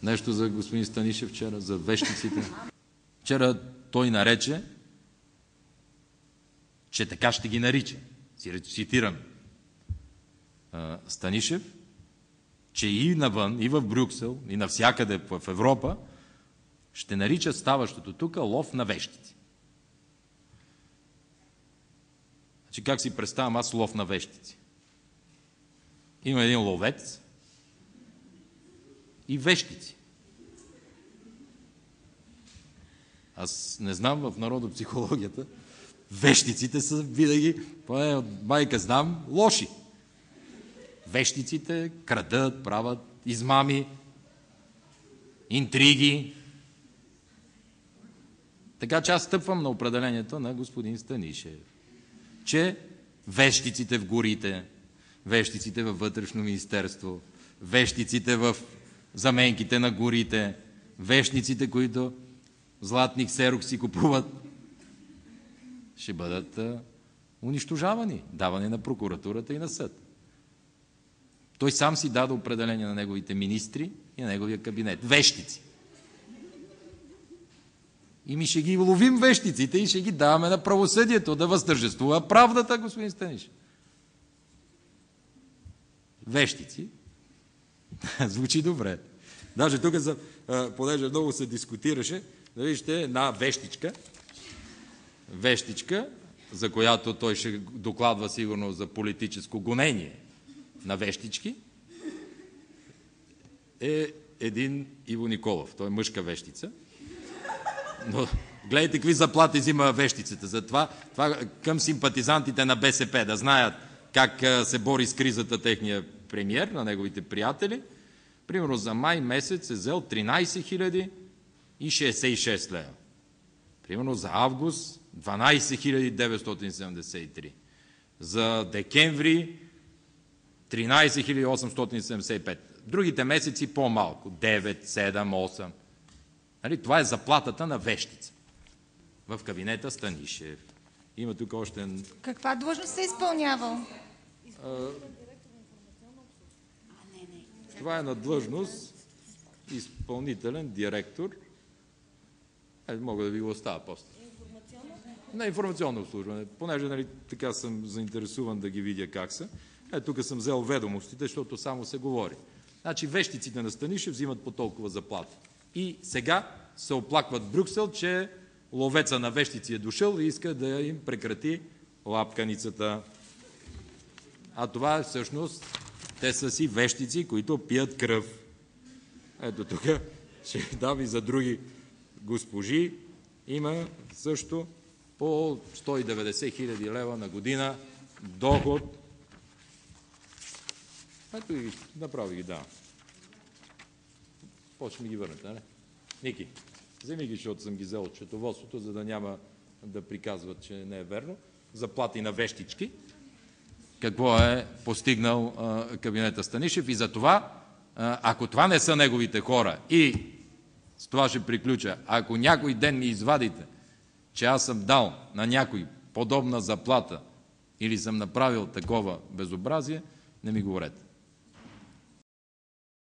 Нещо за господин Станишев вчера, за вещиците. Вчера той нарече, че така ще ги нарича. Цитирам Станишев, че и навън, и в Брюксел, и навсякъде в Европа ще нарича ставащото тук лов на вещици. Значи как си представям аз лов на вещици? Има един ловец и вещици. Аз не знам в народопсихологията, вещиците са винаги, поне от майка знам, лоши. Вещиците крадат, правят измами, интриги. Така че аз стъпвам на определението на господин Станишев, че вещиците в горите, вещиците във вътрешно министерство, вещиците в заменките на горите, вещиците, които златни ксерокси купуват, ще бъдат унищожавани, давани на прокуратурата и на съд. Той сам си даде определение на неговите министри и на неговия кабинет. Вещици. И ми ще ги ловим вещиците и ще ги даваме на правосъдието да възтържествува правдата, господин Станишев. Вещици. Звучи добре. Даже тук, понеже много се дискутираше, да вижте една вещичка, за която той ще докладва сигурно за политическо гонение на вещички, е един Иво Николов. Той е мъжка вещица. Но гледайте какви заплати взима вещицата. Затова това към симпатизантите на БСП да знаят как се бори с кризата техния премиер, на неговите приятели. Примерно за май месец е взел 13 066 лева. Примерно за август 12 973. За декември 13 875. Другите месеци по-малко. 9, 7, 8. Нали? Това е заплатата на вещица в кабинета Станишев. Има тук още... Каква длъжност се изпълнявал? Това е на длъжност изпълнителен директор. Мога да ви го оставя после. На информационно обслужване. Понеже нали, така съм заинтересуван да ги видя как са. Тук съм взел ведомостите, защото само се говори. Значи вещиците на Станишев взимат по толкова заплата. И сега се оплакват в Брюксел, че ловеца на вещици е дошъл и иска да им прекрати лапканицата. А това е всъщност, те са си вещици, които пият кръв. Ето тук ще дам и за други госпожи. Има също по 190 000 лева на година доход. Ето и направо ги давам. Почне ми ги върнете, не? Ники, вземи ги, защото съм ги взел от счетоводството, за да няма да приказват, че не е верно. Заплати на вещички. Какво е постигнал кабинета Станишев и за това, ако това не са неговите хора и с това ще приключа, ако някой ден ми извадите, че аз съм дал на някой подобна заплата или съм направил такова безобразие, не ми говорете.